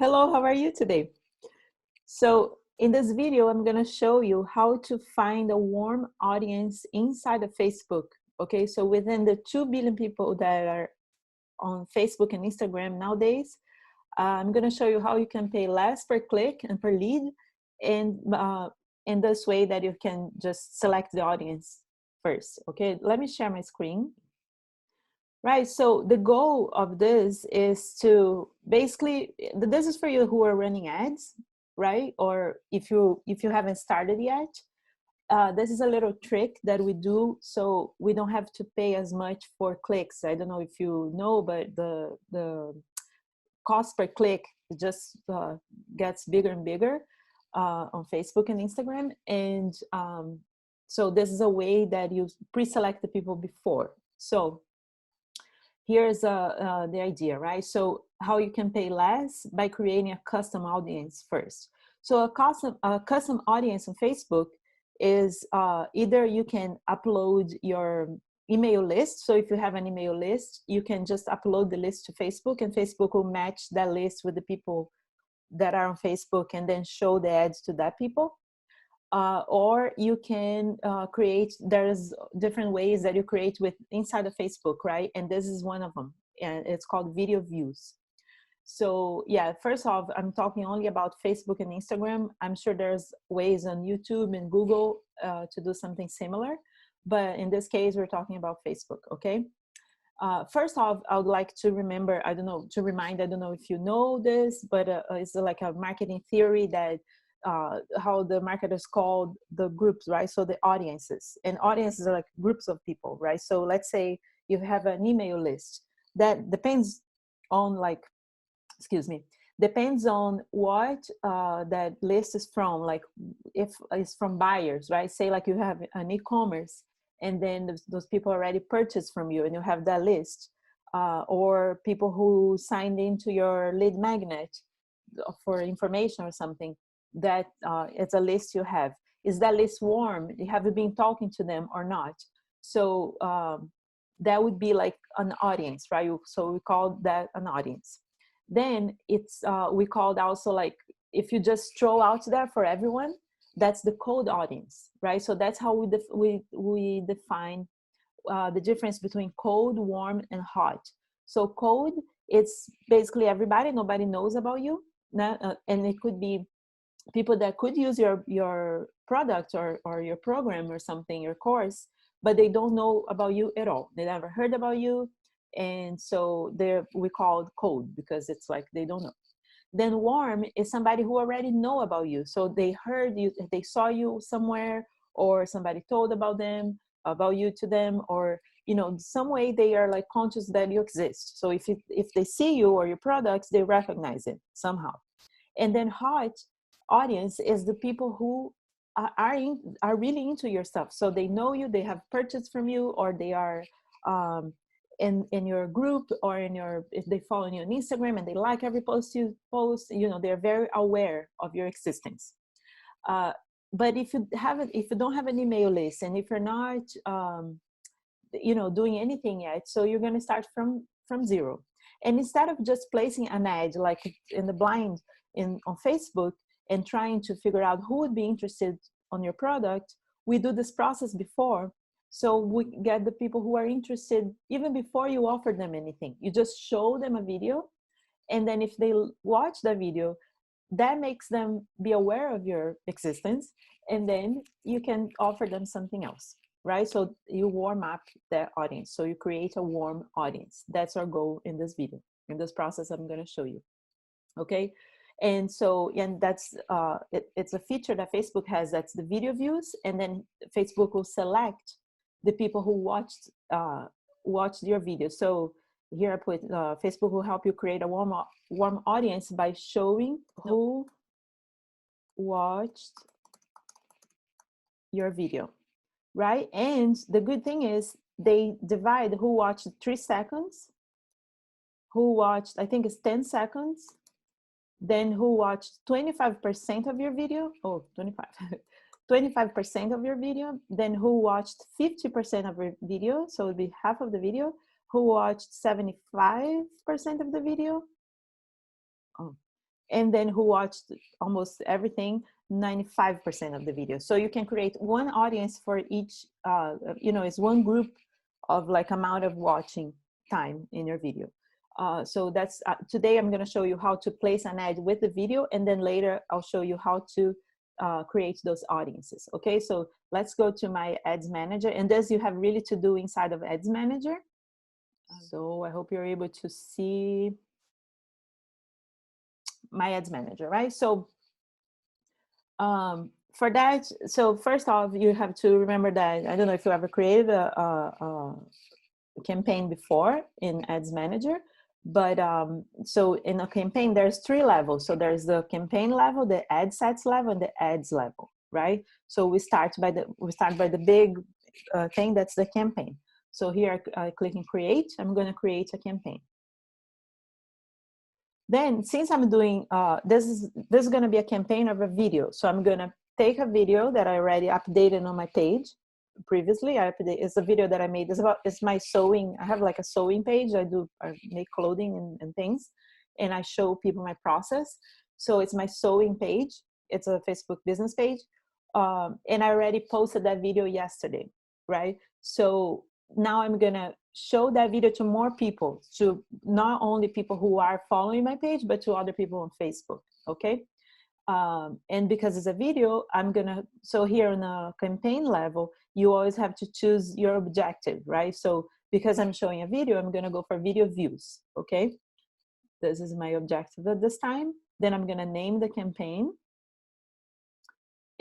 Hello, how are you today? So in this video, I'm going to show you how to find a warm audience inside of Facebook. Okay, so within the 2 billion people that are on Facebook and Instagram nowadays, I'm going to show you how you can pay less per click and per lead, and in this way that you can just select the audience first. Okay, let me share my screen. Right, so the goal of this is to basically, this is for you who are running ads, right? Or if you haven't started yet, this is a little trick that we do so we don't have to pay as much for clicks. I don't know if you know, but the cost per click just gets bigger and bigger on Facebook and Instagram, and so this is a way that you pre-select the people before. So here's the idea, right? So how you can pay less by creating a custom audience first. So a custom audience on Facebook is either you can upload your email list. So if you have an email list, you can just upload the list to Facebook, and Facebook will match that list with the people that are on Facebook and then show the ads to that people. Or you can create, there's different ways that you create with inside of Facebook, right? And this is one of them, and it's called video views. So yeah, first off, I'm talking only about Facebook and Instagram. I'm sure there's ways on YouTube and Google to do something similar, but in this case, we're talking about Facebook, okay? First off, I would like to remember, I don't know if you know this, but it's like a marketing theory that how the marketers call the groups, right? So the audiences, and audiences are like groups of people, right? So let's say you have an email list that depends on depends on what that list is from. Like if it's from buyers, right? Say like you have an e-commerce, and then those people already purchased from you and you have that list, or people who signed into your lead magnet for information or something, that it's a list you have. Is that list warm? Have you been talking to them or not? So that would be like an audience, right? So we call that an audience. Then it's we called also, like, if you just throw out there for everyone, that's the cold audience, right? So that's how we define the difference between cold, warm, and hot. So cold, it's basically everybody, nobody knows about you, and it could be people that could use your product or your program or something, your course, but they don't know about you at all. They never heard about you, and so we call it cold because it's like they don't know. Then warm is somebody who already know about you. So they heard you, they saw you somewhere, or somebody told about you to them, or some way they are like conscious that you exist. So if they see you or your products, they recognize it somehow. And then hot audience is the people who are really into your stuff. So they know you, they have purchased from you, or they are in your group, or if they follow you on Instagram and they like every post you post, they're very aware of your existence. But if you don't have an email list, and if you're not doing anything yet, so you're going to start from zero. And instead of just placing an ad like in the blind on Facebook and trying to figure out who would be interested on your product, we do this process before. So we get the people who are interested even before you offer them anything. You just show them a video, and then if they watch the video, that makes them be aware of your existence, and then you can offer them something else, right? So you warm up that audience. So you create a warm audience. That's our goal in this video, in this process I'm going to show you. Okay. And so, and that's it's a feature that Facebook has, that's the video views, and then Facebook will select the people who watched your video. So here I put Facebook will help you create a warm audience by showing who watched your video, right? And the good thing is they divide who watched 3 seconds, who watched, I think it's 10 seconds, then who watched 25% of your video, 25% of your video, then who watched 50% of your video, so it would be half of the video, who watched 75% of the video, and then who watched almost everything, 95% of the video. So you can create one audience for each, it's one group of like amount of watching time in your video. So that's, today I'm gonna show you how to place an ad with the video, and then later I'll show you how to create those audiences. Okay, so let's go to my ads manager, and this you have really to do inside of ads manager. So I hope you're able to see my ads manager, right? So for that, so first off, you have to remember that, I don't know if you ever created a campaign before in ads manager, but so in a campaign there's 3 levels. So there's the campaign level, the ad sets level, and the ads level, right? So we start by the big thing, that's the campaign. So here I click in create. I'm going to create a campaign. Then since I'm doing this is going to be a campaign of a video, so I'm going to take a video that I already updated on my page previously. It's a video that I made. It's my sewing. I have like a sewing page. I make clothing and things, and I show people my process. So it's my sewing page. It's a Facebook business page, and I already posted that video yesterday, right? So now I'm gonna show that video to more people, to not only people who are following my page, but to other people on Facebook. Okay. And because it's a video, so here on a campaign level, you always have to choose your objective, right? So because I'm showing a video, I'm gonna go for video views, okay? This is my objective at this time. Then I'm gonna name the campaign.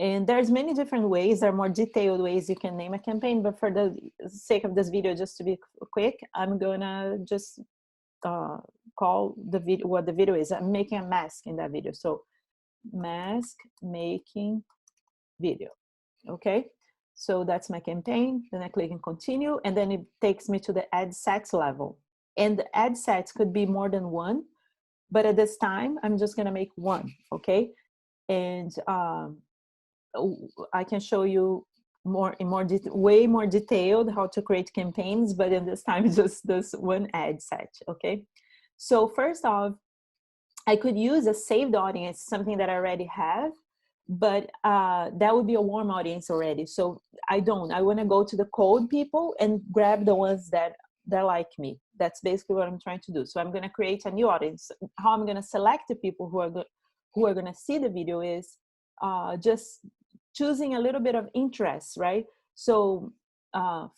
And there's many different ways. There are more detailed ways you can name a campaign, but for the sake of this video, just to be quick, I'm gonna just call the video what the video is. I'm making a mask in that video. So mask making video. Okay, so that's my campaign. Then I click and continue, and then it takes me to the ad sets level. And the ad sets could be more than one, but at this time I'm just gonna make one. Okay, and I can show you way more detailed how to create campaigns, but in this time just this one ad set. Okay, so first off, I could use a saved audience, something that I already have, but that would be a warm audience already. So I want to go to the cold people and grab the ones that like me. That's basically what I'm trying to do. So I'm going to create a new audience. How I'm going to select the people who are going to see the video is just choosing a little bit of interest, right? So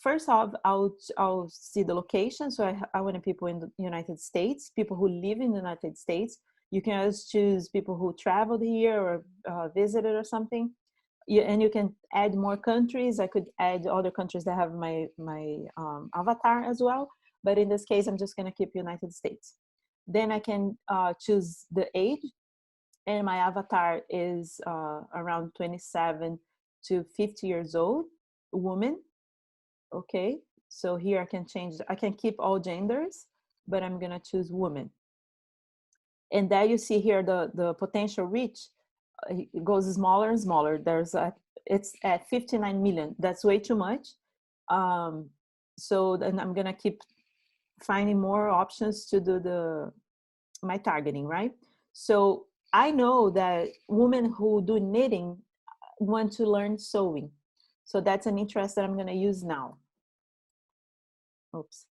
first off, I'll see the location. So I want people in the United States, people who live in the United States. You can always choose people who traveled here or visited or something. And you can add more countries. I could add other countries that have my avatar as well. But in this case, I'm just going to keep United States. Then I can choose the age. And my avatar is around 27 to 50 years old, woman. Okay, so here I can keep all genders, but I'm going to choose woman. And there you see here the potential reach, it goes smaller and smaller. It's at 59 million. That's way too much. So then I'm gonna keep finding more options to do my targeting, right? So I know that women who do knitting want to learn sewing. So that's an interest that I'm gonna use now. Oops.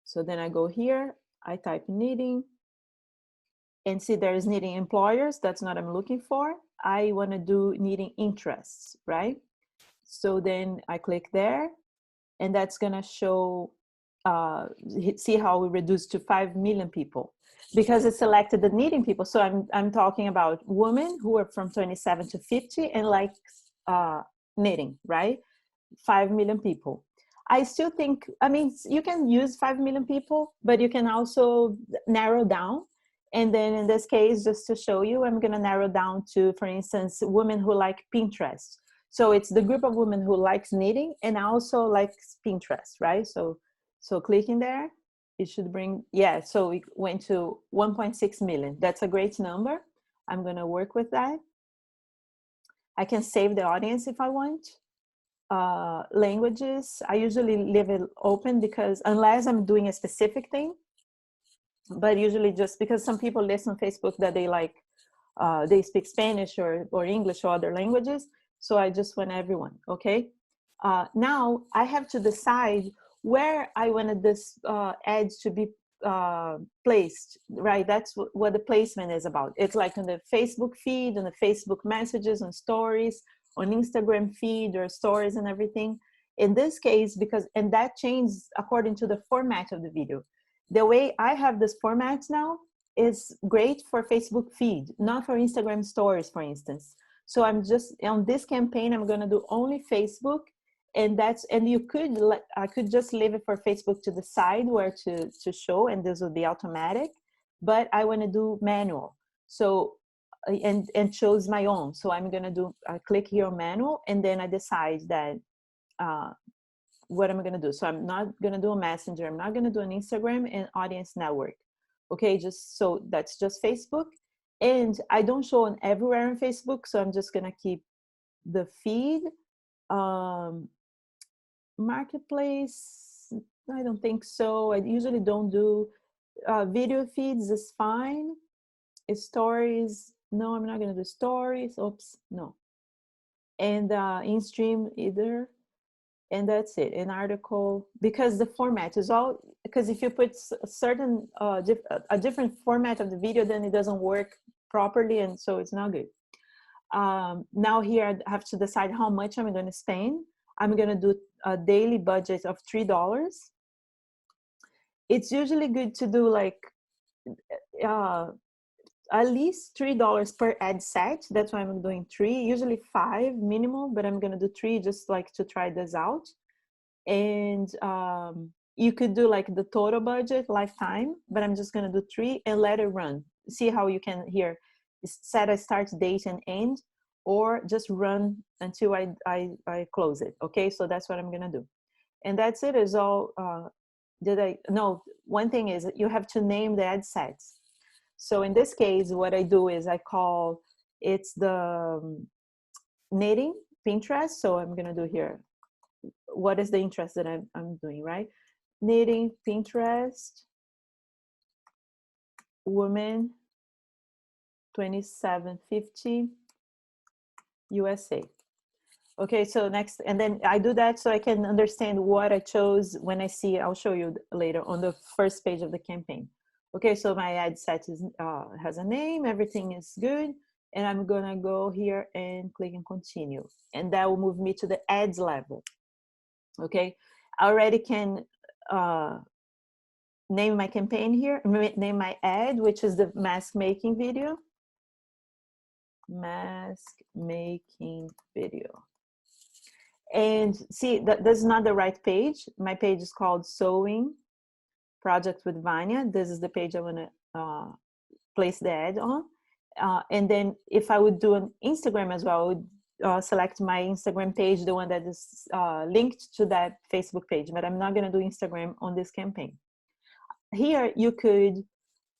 So then I go here, I type knitting, and see there is knitting employers. That's not what I'm looking for. I want to do knitting interests, right? So then I click there, and that's going to show, see how we reduced to 5 million people because it selected the knitting people. So I'm talking about women who are from 27 to 50 and like knitting, right? 5 million people. I still think, I mean, you can use 5 million people, but you can also narrow down. And then in this case, just to show you, I'm going to narrow down to, for instance, women who like Pinterest. So it's the group of women who likes knitting and also likes Pinterest, right? So clicking there, it should bring, yeah, so it went to 1.6 million. That's a great number. I'm going to work with that. I can save the audience if I want. Languages, I usually leave it open because unless I'm doing a specific thing, but usually just because some people list on Facebook that they like they speak Spanish or English or other languages. So I just want everyone, okay? Now I have to decide where I wanted this ad to be placed, right? That's what the placement is about. It's like on the Facebook feed, on the Facebook messages, on stories, on Instagram feed or stories and everything. In this case, and that changes according to the format of the video. The way I have this format now is great for Facebook feed, not for Instagram stories, for instance. So I'm just, on this campaign, I'm gonna do only Facebook, and I could just leave it for Facebook to decide where to show, and this will be automatic, but I wanna do manual. So, and chose my own. So I'm gonna I click here on manual, and then I decide that what am I gonna do? So I'm not gonna do a messenger, I'm not gonna do an Instagram and audience network. Okay, so that's just Facebook. And I don't show on everywhere on Facebook, so I'm just gonna keep the feed. Marketplace, I don't think so. I usually don't do video feeds is fine. Stories, no, I'm not gonna do stories. Oops, no. And in stream either. And that's it. An article, because the format is all, because if you put a certain a different format of the video, then it doesn't work properly, and so it's not good. Now here I have to decide how much I'm going to spend. I'm going to do a daily budget of $3. It's usually good to do like at least $3 per ad set. That's why I'm doing 3, usually 5 minimal, but I'm gonna do 3 just like to try this out. And you could do like the total budget lifetime, but I'm just gonna do 3 and let it run. See how you can here set a start date and end, or just run until I close it. Okay, so that's what I'm gonna do. And that's it. Is all. No, one thing is you have to name the ad sets. So in this case, what I do is I call, it's the knitting Pinterest. So I'm gonna do here, what is the interest that I'm doing, right? Knitting Pinterest, woman, 2750, USA. Okay, so next, and then I do that so I can understand what I chose when I see, I'll show you later on the first page of the campaign. Okay, so my ad set has a name, everything is good, and I'm gonna go here and click and continue, and that will move me to the ads level. Okay, I already can name my campaign here, name my ad, which is the mask making video. Mask making video. And see, this is not the right page. My page is called Sewing Project with Vanya. This is the page I want to place the ad on. And then if I would do an Instagram as well, I would select my Instagram page, the one that is linked to that Facebook page, but I'm not going to do Instagram on this campaign. Here, you could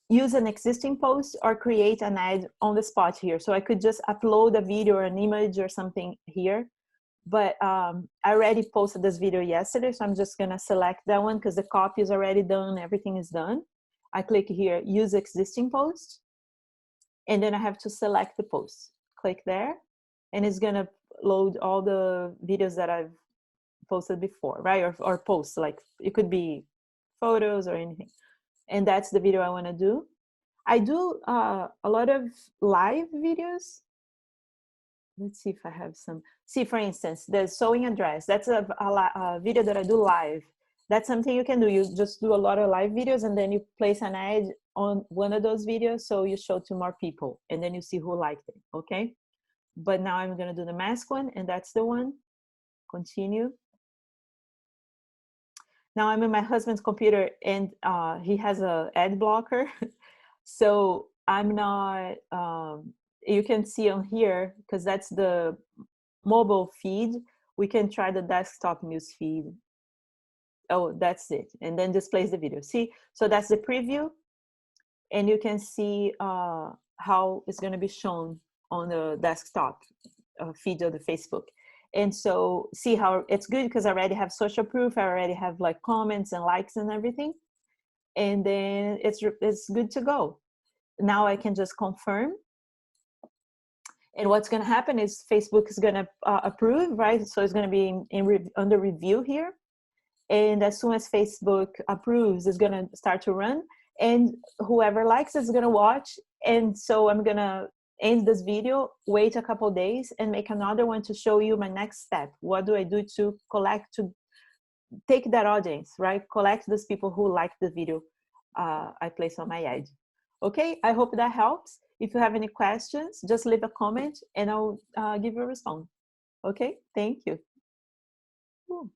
use an existing post or create an ad on the spot here. So I could just upload a video or an image or something here. But I already posted this video yesterday, so I'm just gonna select that one because the copy is already done, everything is done. I click here, use existing post, and then I have to select the post. Click there, and it's gonna load all the videos that I've posted before, right? Or posts, like it could be photos or anything. And that's the video I wanna do. I do a lot of live videos. Let's see if I have some. See, for instance, the sewing a dress. That's a video that I do live. That's something you can do. You just do a lot of live videos, and then you place an ad on one of those videos, so you show to more people, and then you see who liked it, okay? But now I'm gonna do the mask one, and that's the one. Continue. Now I'm in my husband's computer, and he has a ad blocker. So I'm not, you can see on here, because that's the mobile feed. We can try the desktop news feed. Oh, that's it. And then displays the video. See, so that's the preview. And you can see how it's going to be shown on the desktop feed of the Facebook. And so see how it's good because I already have social proof. I already have like comments and likes and everything. And then it's good to go. Now I can just confirm. And what's going to happen is Facebook is going to approve, right? So it's going to be under review here. And as soon as Facebook approves, it's going to start to run. And whoever likes it is going to watch. And so I'm going to end this video, wait a couple days, and make another one to show you my next step. What do I do to take that audience, right? Collect those people who like the video I place on my ad. Okay, I hope that helps. If you have any questions, just leave a comment and I'll give you a response. Okay, thank you. Ooh.